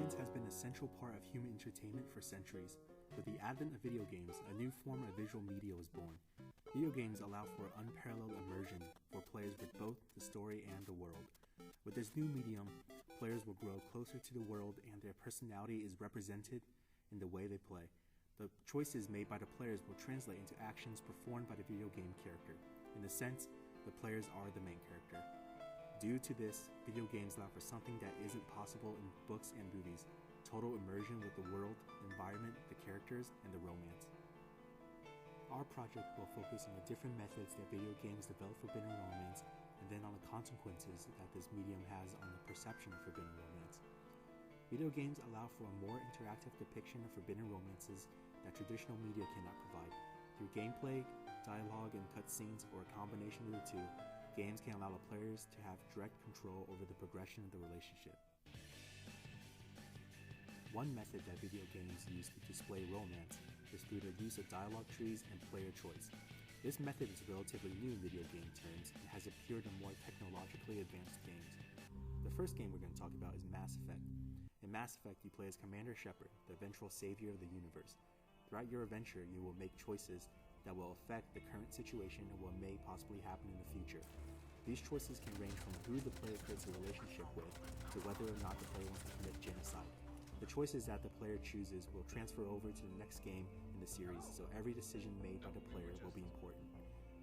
Romance has been an essential part of human entertainment for centuries. With the advent of video games, a new form of visual media was born. Video games allow for unparalleled immersion for players with both the story and the world. With this new medium, players will grow closer to the world and their personality is represented in the way they play. The choices made by the players will translate into actions performed by the video game character. In a sense, the players are the main character. Due to this, video games allow for something that isn't possible in books and movies: total immersion with the world, environment, the characters, and the romance. Our project will focus on the different methods that video games develop forbidden romance, and then on the consequences that this medium has on the perception of forbidden romance. Video games allow for a more interactive depiction of forbidden romances that traditional media cannot provide. Through gameplay, dialogue, and cutscenes, or a combination of the two, games can allow the players to have direct control over the progression of the relationship. One method that video games use to display romance is through the use of dialogue trees and player choice. This method is relatively new in video game terms and has appeared in more technologically advanced games. The first game we're going to talk about is Mass Effect. In Mass Effect, you play as Commander Shepard, the eventual savior of the universe. Throughout your adventure, you will make choices that will affect the current situation and what may possibly happen in the future. These choices can range from who the player creates a relationship with to whether or not the player wants to commit genocide. The choices that the player chooses will transfer over to the next game in the series, so every decision made by the player will be important.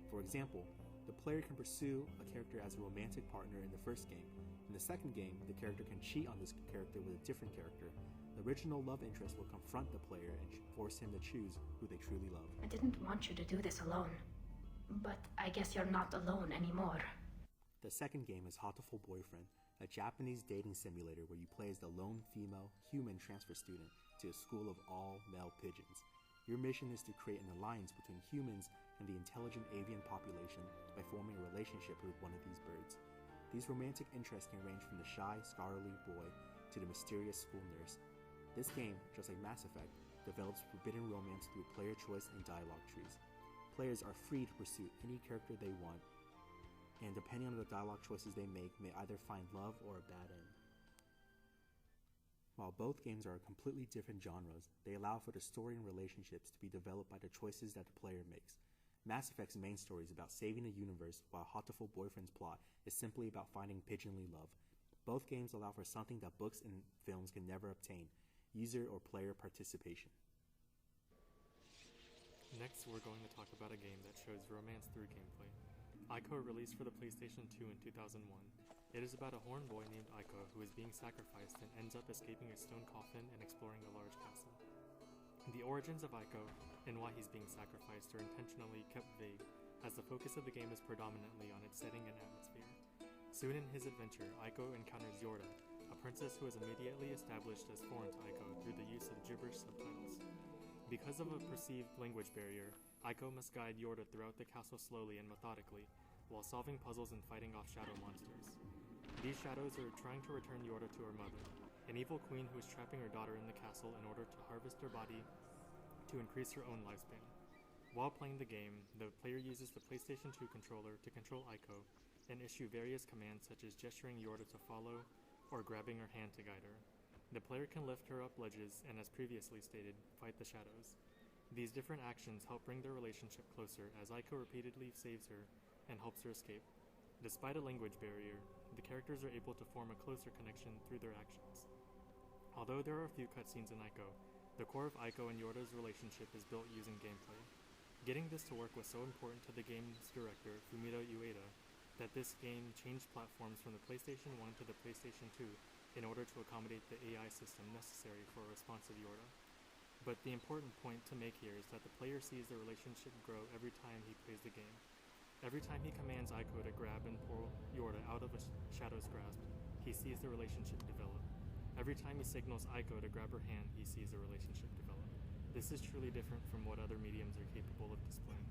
For example, the player can pursue a character as a romantic partner in the first game. In the second game, the character can cheat on this character with a different character. The original love interest will confront the player and force him to choose who they truly love. I didn't want you to do this alone, but I guess you're not alone anymore. The second game is Hatoful Boyfriend, a Japanese dating simulator where you play as the lone female human transfer student to a school of all male pigeons. Your mission is to create an alliance between humans and the intelligent avian population by forming a relationship with one of these birds. These romantic interests can range from the shy, scholarly boy to the mysterious school nurse. This game, just like Mass Effect, develops forbidden romance through player choice and dialogue trees. Players are free to pursue any character they want, and depending on the dialogue choices they make, may either find love or a bad end. While both games are completely different genres, they allow for the story and relationships to be developed by the choices that the player makes. Mass Effect's main story is about saving the universe, while Hatoful Boyfriend's plot is simply about finding pigeonly love. Both games allow for something that books and films can never obtain: user or player participation. Next, we're going to talk about a game that shows romance through gameplay. Ico released for the PlayStation 2 in 2001. It is about a horned boy named Ico who is being sacrificed and ends up escaping a stone coffin and exploring a large castle. The origins of Ico and why he's being sacrificed are intentionally kept vague, as the focus of the game is predominantly on its setting and atmosphere. Soon in his adventure, Ico encounters Yorda, a princess who is immediately established as foreign to Ico through the use of gibberish subtitles. Because of a perceived language barrier, Ico must guide Yorda throughout the castle slowly and methodically, while solving puzzles and fighting off shadow monsters. These shadows are trying to return Yorda to her mother, an evil queen who is trapping her daughter in the castle in order to harvest her body to increase her own lifespan. While playing the game, the player uses the PlayStation 2 controller to control Ico and issue various commands such as gesturing Yorda to follow or grabbing her hand to guide her. The player can lift her up ledges and, as previously stated, fight the shadows. These different actions help bring their relationship closer as Ico repeatedly saves her and helps her escape. Despite a language barrier, the characters are able to form a closer connection through their actions. Although there are a few cutscenes in Ico, the core of Ico and Yorda's relationship is built using gameplay. Getting this to work was so important to the game's director, Fumito Ueda, that this game changed platforms from the PlayStation 1 to the PlayStation 2 in order to accommodate the AI system necessary for a responsive Yorda. But the important point to make here is that the player sees the relationship grow every time he plays the game. Every time he commands Ico to grab and pull Yorda out of a shadow's grasp, he sees the relationship develop. Every time he signals Ico to grab her hand, he sees the relationship develop. This is truly different from what other mediums are capable of displaying.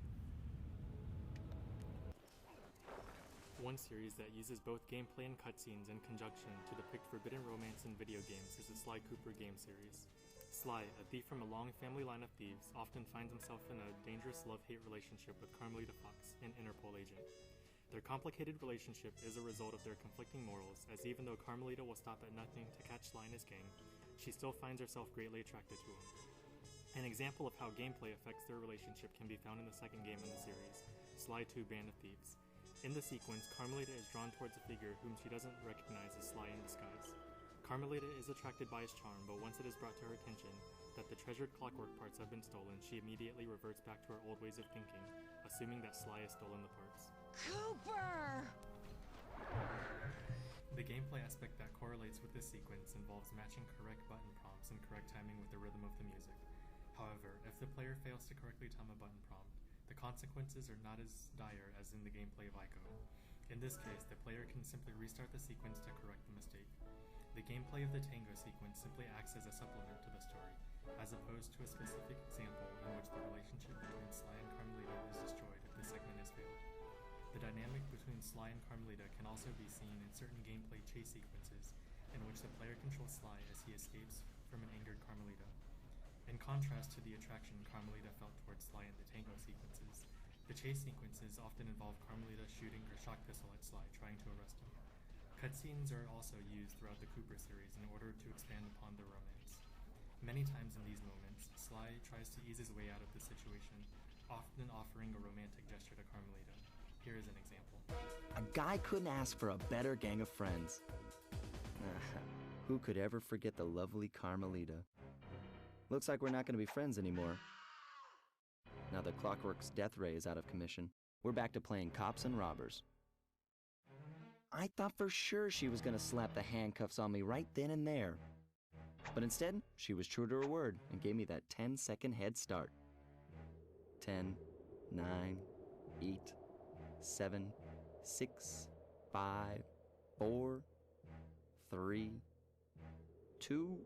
One series that uses both gameplay and cutscenes in conjunction to depict forbidden romance in video games is the Sly Cooper game series. Sly, a thief from a long family line of thieves, often finds himself in a dangerous love-hate relationship with Carmelita Fox, an Interpol agent. Their complicated relationship is a result of their conflicting morals, as even though Carmelita will stop at nothing to catch Tsai and his gang, she still finds herself greatly attracted to him. An example of how gameplay affects their relationship can be found in the second game in the series, Tsai 2 Band of Thieves. In the sequence, Carmelita is drawn towards a figure whom she doesn't recognize as Tsai in disguise. Carmelita is attracted by his charm, but once it is brought to her attention that the treasured clockwork parts have been stolen, she immediately reverts back to her old ways of thinking, assuming that Tsai has stolen the parts. Cooper! The gameplay aspect that correlates with this sequence involves matching correct button prompts and correct timing with the rhythm of the music. However, if the player fails to correctly time a button prompt, the consequences are not as dire as in the gameplay of Ico. In this case, the player can simply restart the sequence to correct the mistake. The gameplay of the tango sequence simply acts as a supplement to the story, as opposed to a specific example in which the relationship between Tsai and Carmelita is destroyed if the segment has failed. The dynamic between Tsai and Carmelita can also be seen in certain gameplay chase sequences, in which the player controls Tsai as he escapes from an angered Carmelita. In contrast to the attraction Carmelita felt towards Tsai in the tango sequences, the chase sequences often involve Carmelita shooting her shock pistol at Tsai, trying to arrest him. Cutscenes are also used throughout the Cooper series in order to expand upon their romance. Many times in these moments, Tsai tries to ease his way out of the situation, often offering a romantic gesture to Carmelita. Here is an example. A guy couldn't ask for a better gang of friends. Who could ever forget the lovely Carmelita? Looks like we're not going to be friends anymore. Now that Clockwork's death ray is out of commission, we're back to playing cops and robbers. I thought for sure she was going to slap the handcuffs on me right then and there. But instead, she was true to her word and gave me that 10-second head start. 10, 9, 8, 7, 6, 5, 4, 3, 2,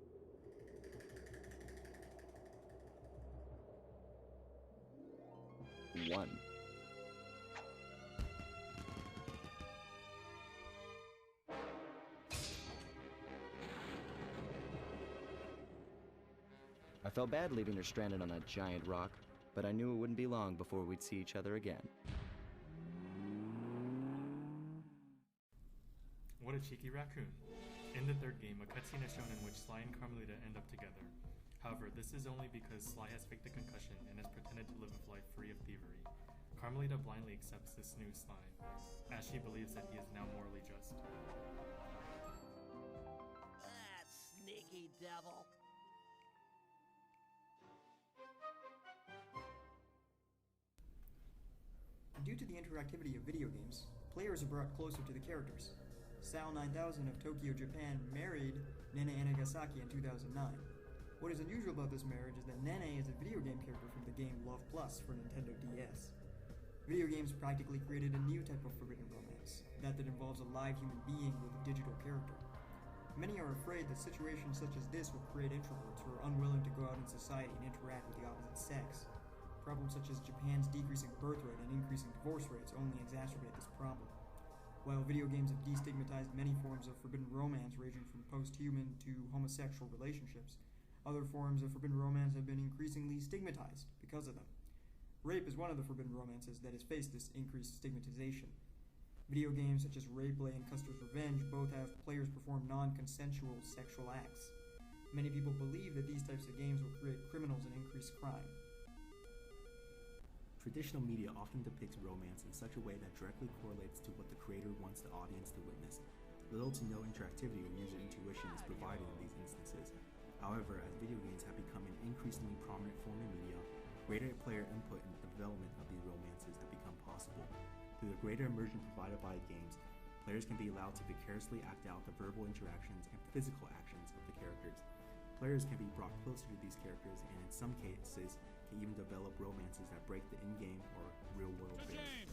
1. I felt bad leaving her stranded on that giant rock, but I knew it wouldn't be long before we'd see each other again. What a cheeky raccoon. In the third game, a cutscene is shown in which Tsai and Carmelita end up together. However, this is only because Tsai has faked a concussion and has pretended to live a life free of thievery. Carmelita blindly accepts this new Tsai, as she believes that he is now morally just. That sneaky devil. Due to the interactivity of video games, players are brought closer to the characters. Sal 9000 of Tokyo, Japan married Nene Anagasaki in 2009. What is unusual about this marriage is that Nene is a video game character from the game Love Plus for Nintendo DS. Video games practically created a new type of forbidden romance, that involves a live human being with a digital character. Many are afraid that situations such as this will create introverts who are unwilling to go out in society and interact with the opposite sex. Problems such as Japan's decreasing birth rate and increasing divorce rates only exacerbate this problem. While video games have destigmatized many forms of forbidden romance ranging from post-human to homosexual relationships, other forms of forbidden romance have been increasingly stigmatized because of them. Rape is one of the forbidden romances that has faced this increased stigmatization. Video games such as Rayplay and Custer's Revenge both have players perform non-consensual sexual acts. Many people believe that these types of games will create criminals and increase crime. Traditional media often depicts romance in such a way that directly correlates to what the creator wants the audience to witness. Little to no interactivity or user intuition is provided in these instances. However, as video games have become an increasingly prominent form of media, greater player input in the development of these romances have become possible. Through the greater immersion provided by games, players can be allowed to vicariously act out the verbal interactions and physical actions of the characters. Players can be brought closer to these characters and in some cases can even develop romances that break the in-game or real-world barriers.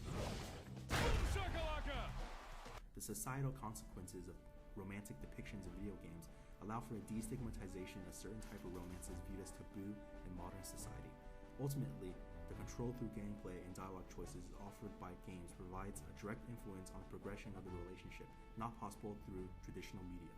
The societal consequences of romantic depictions in video games allow for a destigmatization of certain type of romances viewed as taboo in modern society. Ultimately, the control through gameplay and dialogue choices offered by games provides a direct influence on the progression of the relationship, not possible through traditional media.